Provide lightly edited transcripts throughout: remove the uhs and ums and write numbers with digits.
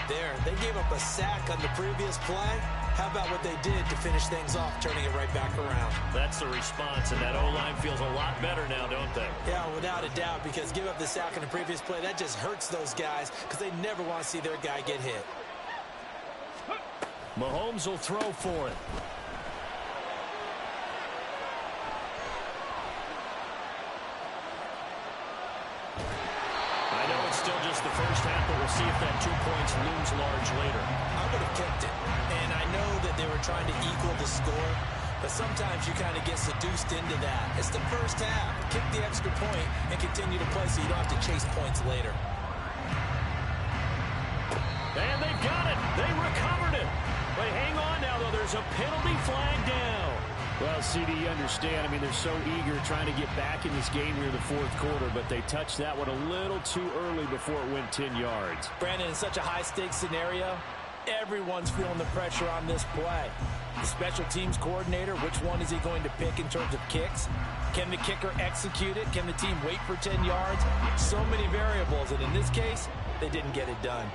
there. They gave up a sack on the previous play. How about what they did to finish things off, turning it right back around? That's the response, and that O-line feels a lot better now, don't they? Yeah, without a doubt, because give up the sack on the previous play, that just hurts those guys because they never want to see their guy get hit. Mahomes will throw for it. I know it's still just the first half, but we'll see if that 2 points looms large later. I would have kept it, and I know that they were trying to equal the score, but sometimes you kind of get seduced into that. It's the first half. Kick the extra point and continue to play so you don't have to chase points later. And they've got it. They recovered it. But hang on now, though. There's a penalty flag down. Well, CD, you understand. I mean, they're so eager trying to get back in this game here in the fourth quarter, but they touched that one a little too early before it went 10 yards. Brandon, in such a high-stakes scenario, everyone's feeling the pressure on this play. The special teams coordinator, which one is he going to pick in terms of kicks? Can the kicker execute it? Can the team wait for 10 yards? So many variables, and in this case, they didn't get it done.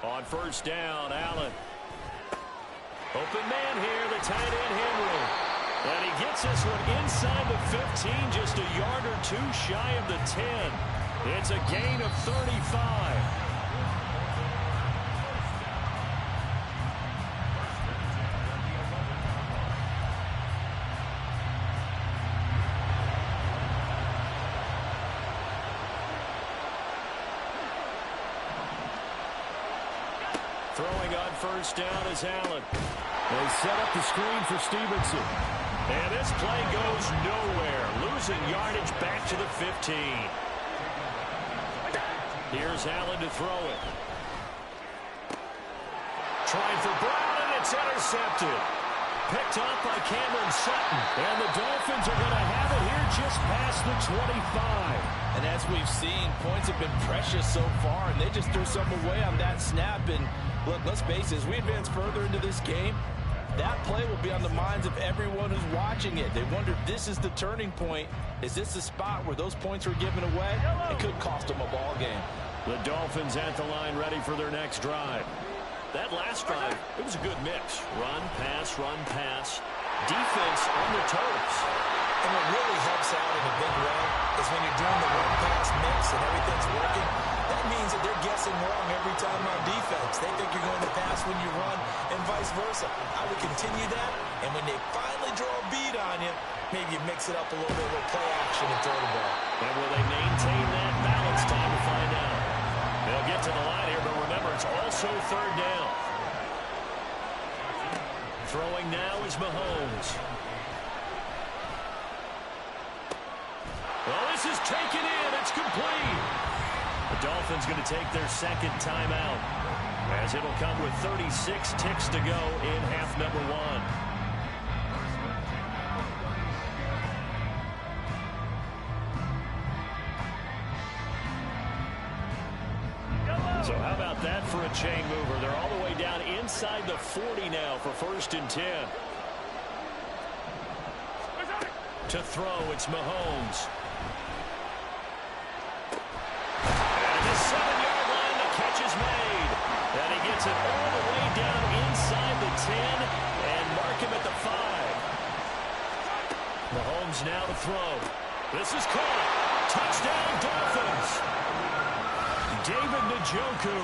On first down, Allen. Open man here, the tight end Henry. And he gets this one inside the 15, just a yard or two shy of the 10. It's a gain of 35. Throwing on first down is Allen. They set up the screen for Stevenson. And this play goes nowhere. Losing yardage back to the 15. Here's Allen to throw it. Trying for Brown, and it's intercepted. Picked off by Cameron Sutton. And the Dolphins are going to have it here just past the 25. And as we've seen, points have been precious so far, and they just threw some away on that snap. And look, let's face it, as we advance further into this game, that play will be on the minds of everyone who's watching it. They wonder if this is the turning point. Is this the spot where those points were given away? It could cost them a ball game. The Dolphins at the line ready for their next drive. That last drive, it was a good mix. Run, pass, defense on their toes. And what really helps out in a big way is when you're doing the run-pass mix and everything's working, that means that they're guessing wrong every time on defense. They think you're going to pass when you run and vice versa. I would continue that, and when they finally draw a beat on you, maybe you mix it up a little bit with play action and throw the ball. And will they maintain that balance? Time to find out. They'll get to the line here, but remember, it's also third down. Throwing now is Mahomes. Well, this is taken in. It's complete. The Dolphins going to take their second timeout, as it'll come with 36 ticks to go in half number one. So how about that for a chain mover? They're all the way down inside the 40 now for 1st and 10. To throw, it's Mahomes. And the 7-yard line, the catch is made. And he gets it all the way down inside the 10 and mark him at the 5. Mahomes now to throw. This is caught. Touchdown, Dolphins. David Njoku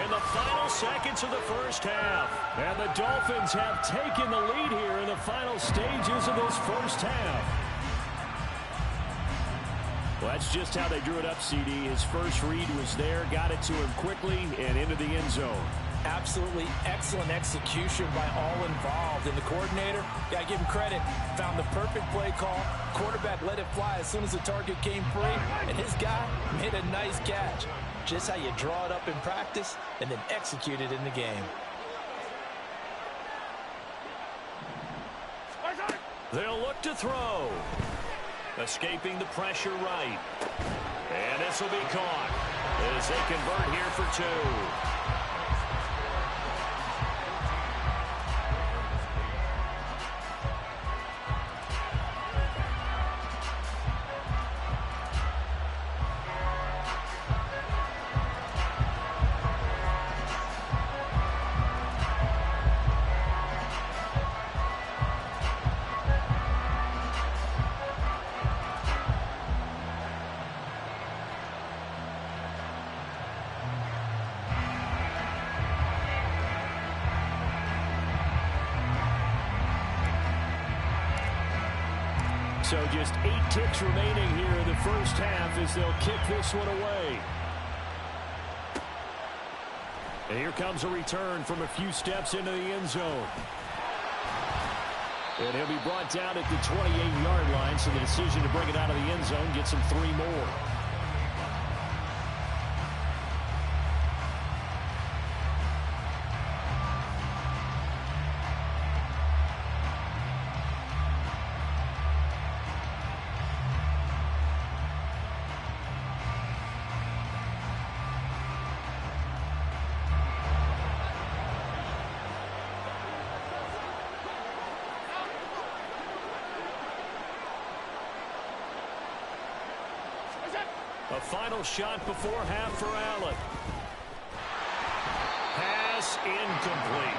in the final seconds of the first half. And the Dolphins have taken the lead here in the final stages of this first half. Well, that's just how they drew it up, CD. His first read was there, got it to him quickly, and into the end zone. Absolutely excellent execution by all involved. And the coordinator, got to give him credit, found the perfect play call. Quarterback let it fly as soon as the target came free, and his guy made a nice catch. Just how you draw it up in practice and then execute it in the game. They'll look to throw. Escaping the pressure right. And this will be caught as they convert here for 2. So just 8 ticks remaining here in the first half as they'll kick this one away. And here comes a return from a few steps into the end zone. And he'll be brought down at the 28-yard line, so the decision to bring it out of the end zone gets him 3 more. A final shot before half for Allen. Pass incomplete.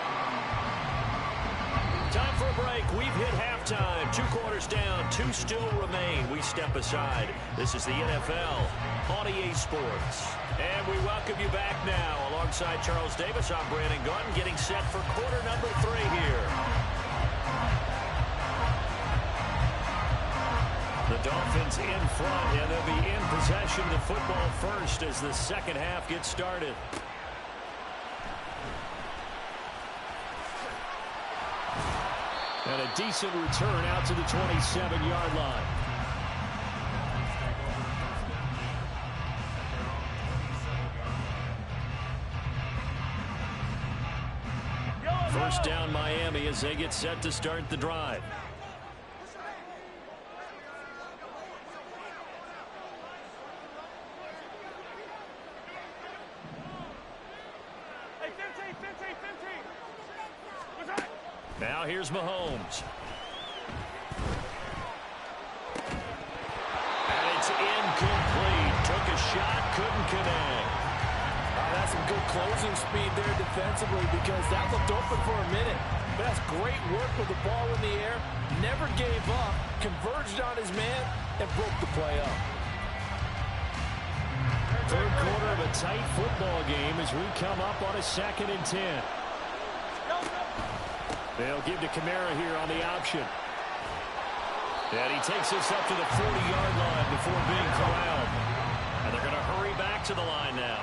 Time for a break. We've hit halftime. 2 quarters down. 2 still remain. We step aside. This is the NFL on EA Sports. And we welcome you back now. Alongside Charles Davis, I'm Brandon Gaudin, getting set for quarter number 3 here. The Dolphins in front, and they'll be in possession of the football first as the second half gets started. And a decent return out to the 27-yard line. First down Miami as they get set to start the drive. Now here's Mahomes. And it's incomplete. Took a shot, couldn't connect. That's some good closing speed there defensively because that looked open for a minute. But that's great work with the ball in the air. Never gave up, converged on his man, and broke the play up. Third quarter of a tight football game as we come up on a 2nd and 10. They'll give to Kamara here on the option. And he takes this up to the 40-yard line before being corralled. And they're going to hurry back to the line now.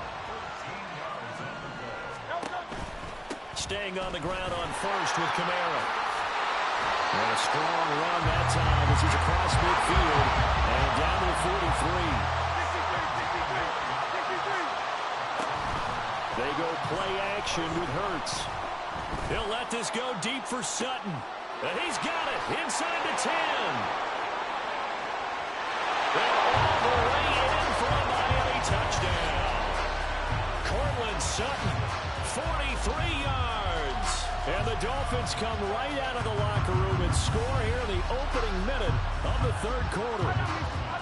Staying on the ground on first with Kamara. And a strong run that time as he's across midfield and down to the 43. They go play action with Hurts. He'll let this go deep for Sutton. And he's got it inside the 10. And all the way in for a Miami touchdown. Cortland Sutton, 43 yards. And the Dolphins come right out of the locker room and score here in the opening minute of the third quarter.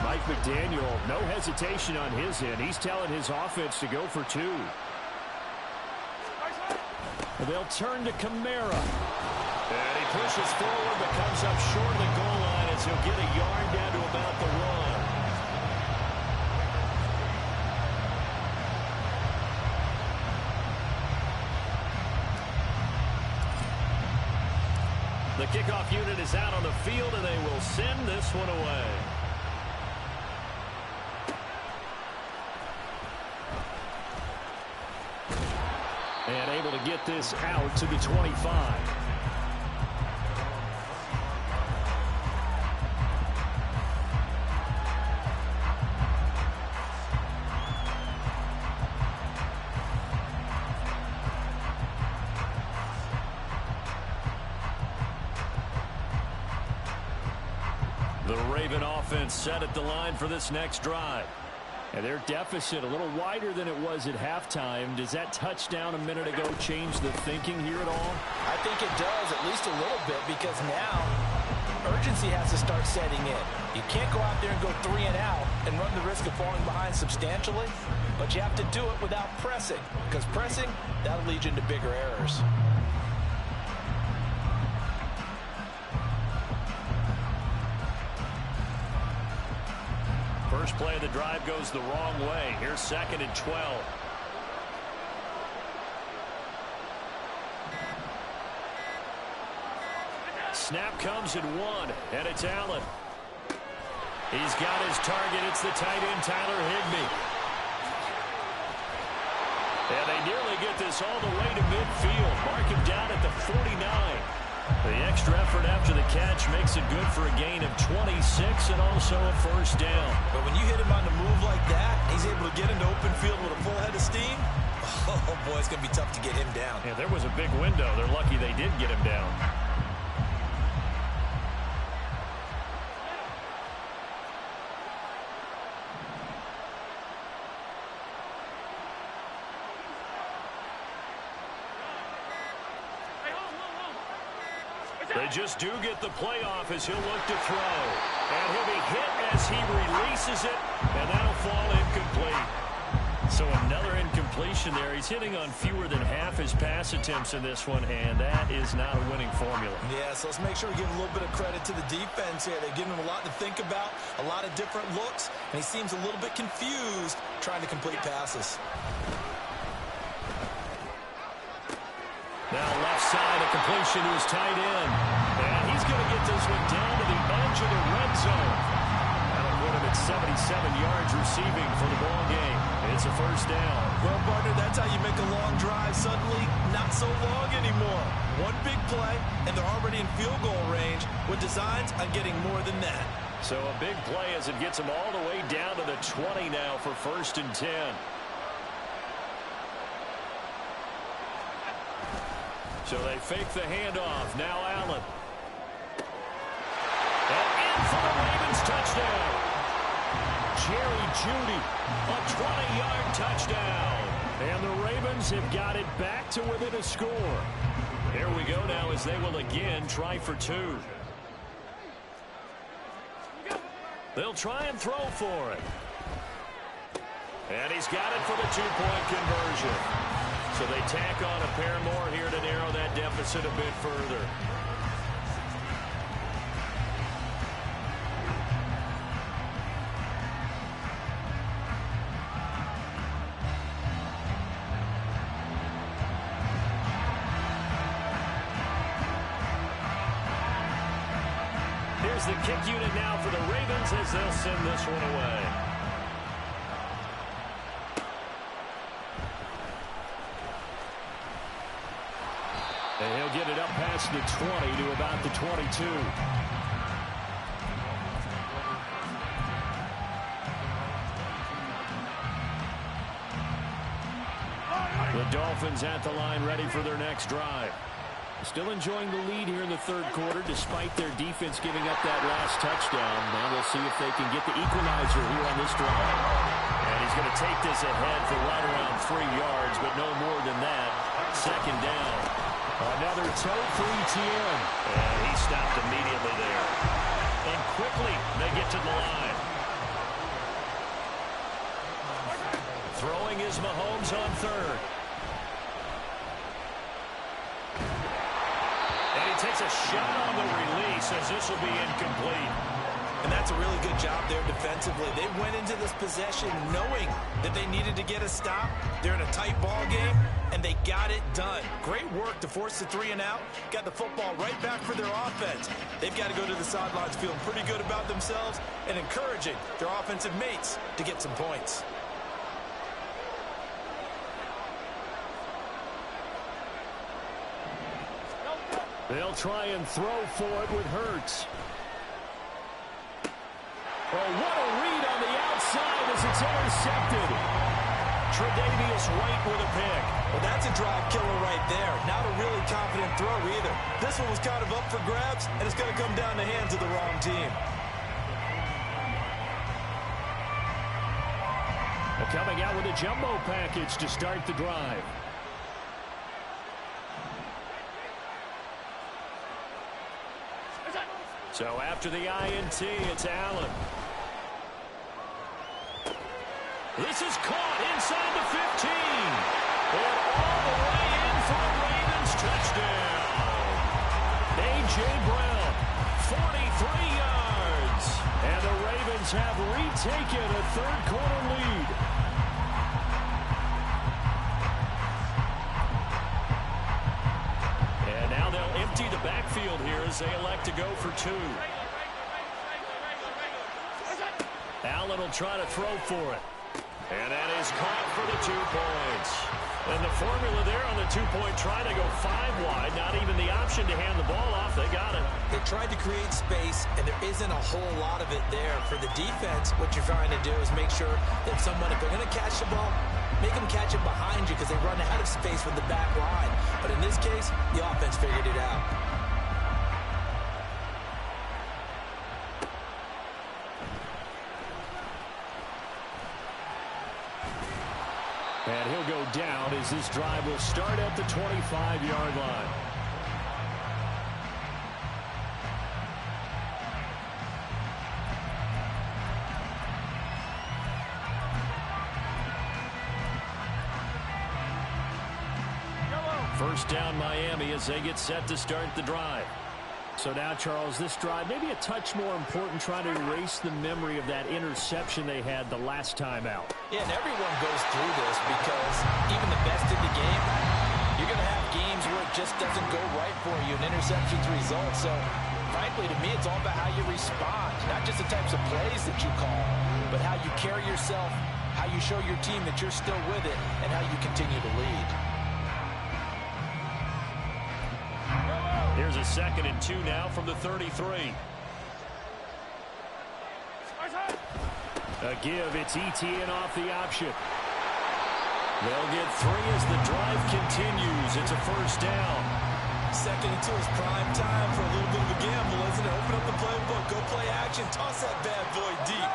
Mike McDaniel, no hesitation on his end. He's telling his offense to go for 2. They'll turn to Kamara. And he pushes forward but comes up short of the goal line as he'll get a yard down to about the 1. The kickoff unit is out on the field, and they will send this one away. And able to get this out to the 25. The Raven offense set at the line for this next drive. And their deficit a little wider than it was at halftime. Does that touchdown a minute ago change the thinking here at all? I think it does, at least a little bit, because now urgency has to start setting in. You can't go out there and go 3 and out and run the risk of falling behind substantially, but you have to do it without pressing, because pressing, that'll lead you into bigger errors. First play of the drive goes the wrong way. Here's 2nd and 12. Snap comes at 1, and it's Allen. He's got his target. It's the tight end, Tyler Higbee. And they nearly get this all the way to midfield. Mark him down at the 49. The extra effort after the catch makes it good for a gain of 26 and also a first down. But when you hit him on the move like that, he's able to get into open field with a full head of steam. Oh, boy, it's going to be tough to get him down. Yeah, there was a big window. They're lucky they did get him down. They just do get the playoff as he'll look to throw. And he'll be hit as he releases it, and that'll fall incomplete. So another incompletion there. He's hitting on fewer than half his pass attempts in this one, and that is not a winning formula. Yeah, so let's make sure we give a little bit of credit to the defense here. They're giving him a lot to think about, a lot of different looks, and he seems a little bit confused trying to complete passes. Now left side, a completion to his tight end. And he's going to get this one down to the edge of the red zone. That'll put him at 77 yards receiving for the ball game. It's a first down. Well, partner, that's how you make a long drive suddenly not so long anymore. One big play, and they're already in field goal range with designs on getting more than that. So a big play as it gets him all the way down to the 20 now for 1st and 10. So they fake the handoff. Now Allen. And in for the Ravens touchdown. Jerry Jeudy, a 20-yard touchdown. And the Ravens have got it back to within a score. Here we go now as they will again try for 2. They'll try and throw for it. And he's got it for the 2-point conversion. So they tack on a pair more here to narrow that deficit a bit further. Here's the kick unit now for the Ravens as they'll send this one away. And he'll get it up past the 20 to about the 22. The Dolphins at the line ready for their next drive. Still enjoying the lead here in the 3rd quarter despite their defense giving up that last touchdown. Now we'll see if they can get the equalizer here on this drive. And he's going to take this ahead for right around 3 yards, but no more than that. 2nd down. Another toe for Etienne. And he stopped immediately there. And quickly they get to the line. Throwing is Mahomes on 3rd. And he takes a shot on the release as this will be incomplete. And that's a really good job there defensively. They went into this possession knowing that they needed to get a stop. They're in a tight ball game, and they got it done. Great work to force the 3 and out. Got the football right back for their offense. They've got to go to the sidelines feeling pretty good about themselves and encouraging their offensive mates to get some points. They'll try and throw for it with Hurts. Oh, what a read on the outside as it's intercepted. Tre'Davious White with a pick. Well, that's a drive killer right there. Not a really confident throw either. This one was kind of up for grabs, and it's going to come down the hands of the wrong team. Well, coming out with a jumbo package to start the drive. So after the INT, it's Allen. This is caught inside the 15. And all the way in for a Ravens touchdown. A.J. Brown, 43 yards. And the Ravens have retaken a 3rd quarter lead. And now they'll empty the backfield here as they elect to go for 2. Allen will try to throw for it. And that is caught for the 2 points. And the formula there on the 2-point try to go 5 wide. Not even the option to hand the ball off. They got it. They tried to create space, and there isn't a whole lot of it there. For the defense, what you're trying to do is make sure that someone, if they're going to catch the ball, make them catch it behind you because they run out of space with the back line. But in this case, the offense figured it out. And he'll go down as this drive will start at the 25-yard line. First down Miami as they get set to start the drive. So now, Charles, this drive maybe a touch more important, trying to erase the memory of that interception they had the last time out. Yeah, and everyone goes through this because even the best in the game, you're going to have games where it just doesn't go right for you, an interception's result. So, frankly, to me, it's all about how you respond, not just the types of plays that you call, but how you carry yourself, how you show your team that you're still with it, and how you continue to lead. Here's a 2nd and 2 now from the 33. A give, it's ETN off the option. They'll get 3 as the drive continues. It's a first down. 2nd and 2 is prime time for a little bit of a gamble, isn't it? Open up the playbook, go play action, toss that bad boy deep.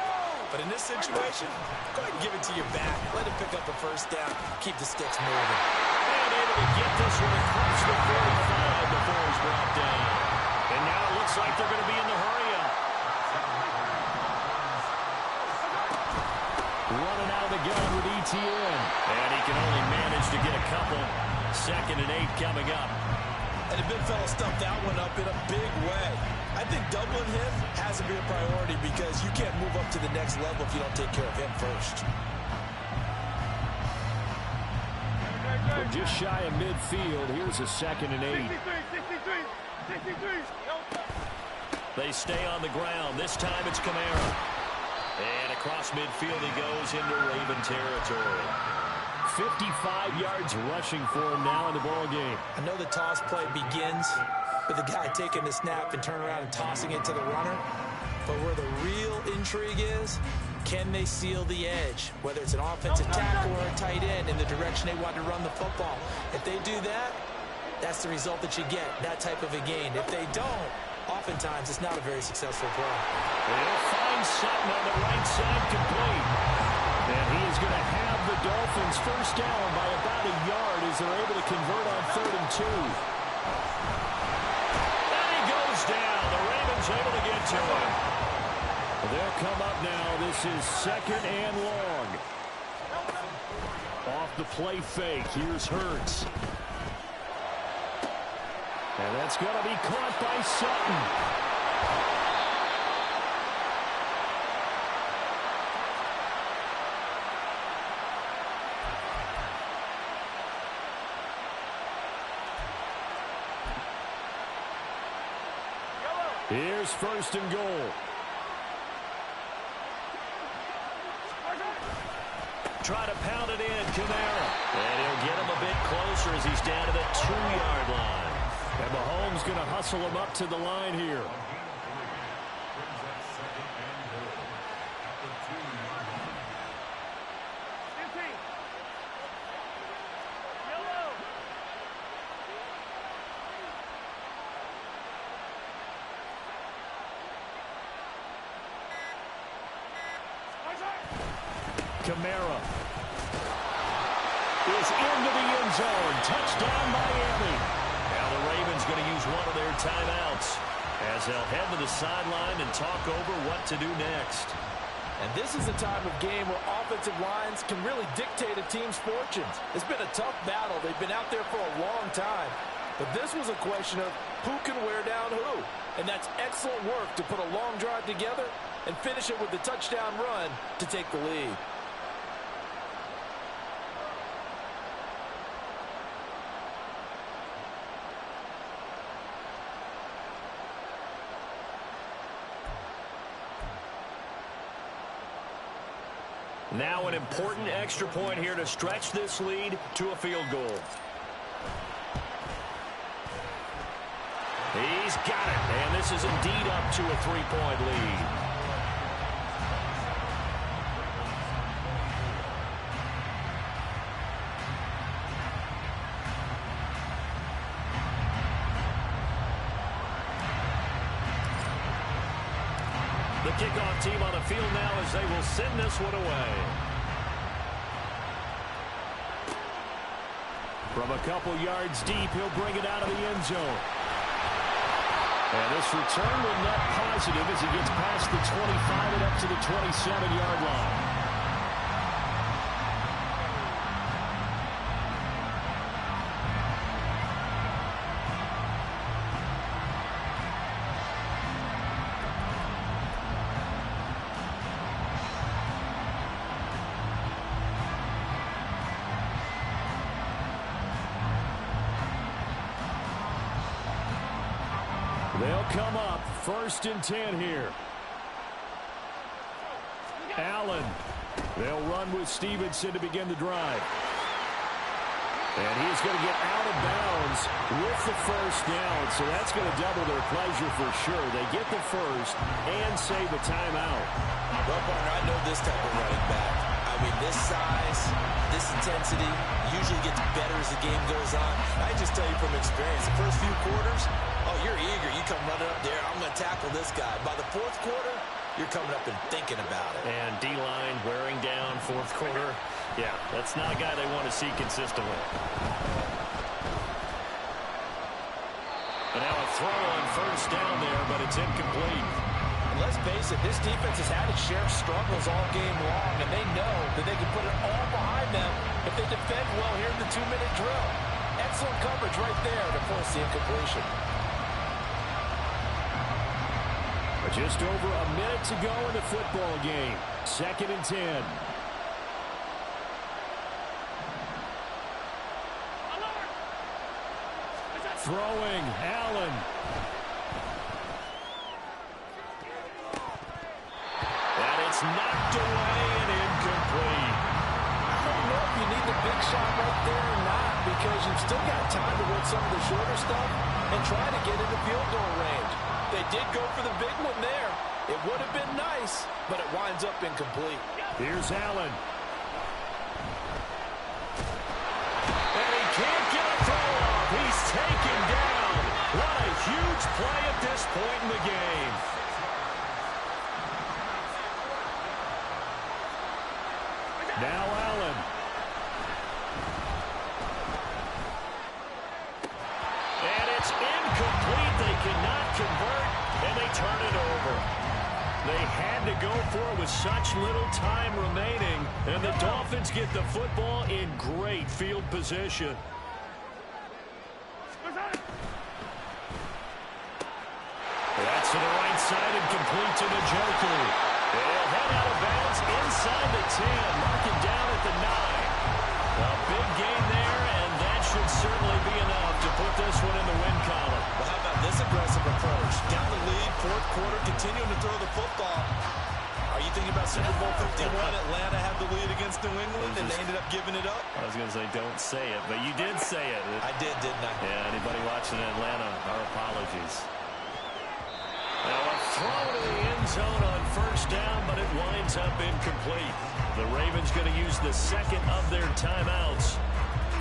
But in this situation, go ahead and give it to your back. Let him pick up a first down, keep the sticks moving. And able to get this one across the 45 before he's brought down. And now it looks like they're going to be in the hurry-up. Running out of the gun with ETN. And he can only manage to get a couple. 2nd and 8 coming up. And the big fella stuffed that one up in a big way. I think doubling him has to be a priority because you can't move up to the next level if you don't take care of him first. From just shy of midfield, here's a 2nd and 8. They stay on the ground. This time it's Kamara. And across midfield he goes into Raven territory. 55 yards rushing for him now in the ball game. I know the toss play begins with the guy taking the snap and turning around and tossing it to the runner. But where the real intrigue is, can they seal the edge? Whether it's an offensive tackle or a tight end in the direction they want to run the football. If they do that, that's the result that you get, that type of a gain. If they don't, oftentimes it's not a very successful play. They'll find Sutton on the right side complete. And he is going to have the Dolphins first down by about a yard as they're able to convert on 3rd and 2. And he goes down. The Ravens able to get to him. They'll come up now. This is 2nd and long. Off the play fake. Here's Hurts. And that's going to be caught by Sutton. Here's 1st and goal. Try to pound it in, Kamara. And he'll get him a bit closer as he's down to the 2-yard line. And Mahomes going to hustle him up to the line here. Kamara is into the end zone. Touchdown, Miami. Now the Ravens going to use one of their timeouts as they'll head to the sideline and talk over what to do next. And this is a time of game where offensive lines can really dictate a team's fortunes. It's been a tough battle. They've been out there for a long time. But this was a question of who can wear down who. And that's excellent work to put a long drive together and finish it with the touchdown run to take the lead. Now an important extra point here to stretch this lead to a field goal. He's got it, and this is indeed up to a 3-point lead. The kickoff team on the field now as they will send this one away. From a couple yards deep, he'll bring it out of the end zone. And this return will net positive as he gets past the 25 and up to the 27-yard line. They'll come up 1st and 10 here. Allen. They'll run with Stevenson to begin the drive. And he's going to get out of bounds with the first down, so that's going to double their pleasure for sure. They get the first and save a timeout. Well, partner, I know this type of running back. I mean, this size, this intensity usually gets better as the game goes on. I just tell you from experience, the first few quarters, oh, you're eager. You come running up there, I'm going to tackle this guy. By the 4th quarter, you're coming up and thinking about it. And D-line wearing down 4th quarter. Yeah, that's not a guy they want to see consistently. And now a throw on 1st down there, but it's incomplete. And let's face it, this defense has had its share of struggles all game long, and they know that they can put it all behind them if they defend well here in the 2-minute drill. Excellent coverage right there to force the incompletion. Just over a minute to go in the football game. 2nd and 10. Throwing, Allen. And it's knocked away and incomplete. I don't know if you need the big shot right there or not, because you've still got time to win some of the shorter stuff and try to get into field goal range. They did go for the big one there. It would have been nice, but it winds up incomplete. Here's Allen. And he can't get a throw off. He's taken down. What a huge play at this point in the game. Now Allen. And it's incomplete. They cannot convert, and they turn it over. They had to go for it with such little time remaining, and the Dolphins get the football in great field position. That's to the right side and complete to Njoku. They'll head out of bounds inside the 10, marking down at the 9. A big gain there, and that should certainly be enough to put this one in the win column. Well, how about this aggressive approach? Down the lead, 4th quarter, continuing to throw the football. Are you thinking about Super Bowl 51? Atlanta had the lead against New England, and they ended up giving it up? I was going to say, don't say it, but you did say it. I did, didn't I? Yeah, anybody watching Atlanta, our apologies. Now a throw to the end zone on 1st down, but it winds up incomplete. The Ravens going to use the 2nd of their timeouts.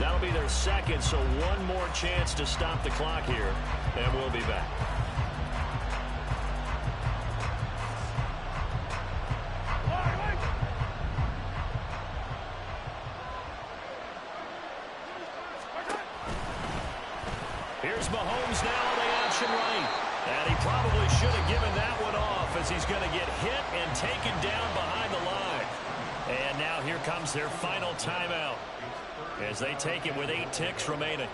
That'll be their 2nd, so one more chance to stop the clock here, and we'll be back. Here's Mahomes now on the option right. And he probably should have given that one off as he's going to get hit and taken down behind the line. And now here comes their final timeout as they take it with 8 ticks remaining.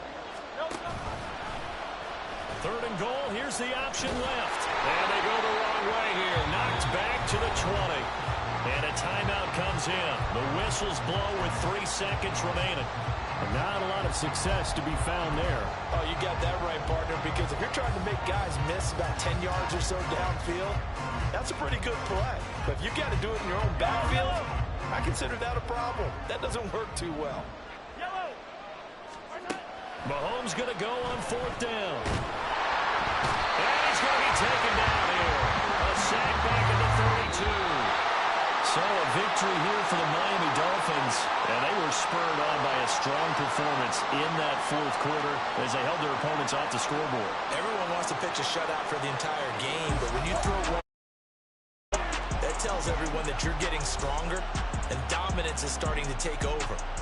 3rd and goal. Here's the option left. And they go the wrong way here. Knocked back to the 20. And a timeout comes in. The whistles blow with 3 seconds remaining. Not a lot of success to be found there. Oh, you got that right, partner, because if you're trying to make guys miss about 10 yards or so downfield, that's a pretty good play. But if you've got to do it in your own backfield, I consider that a problem. That doesn't work too well. Mahomes going to go on 4th down. And he's going to be taken down here. A sack back at the 32. So a victory here for the Miami Dolphins. And they were spurred on by a strong performance in that 4th quarter as they held their opponents off the scoreboard. Everyone wants to pitch a shutout for the entire game, but when you throw one, that tells everyone that you're getting stronger and dominance is starting to take over, right?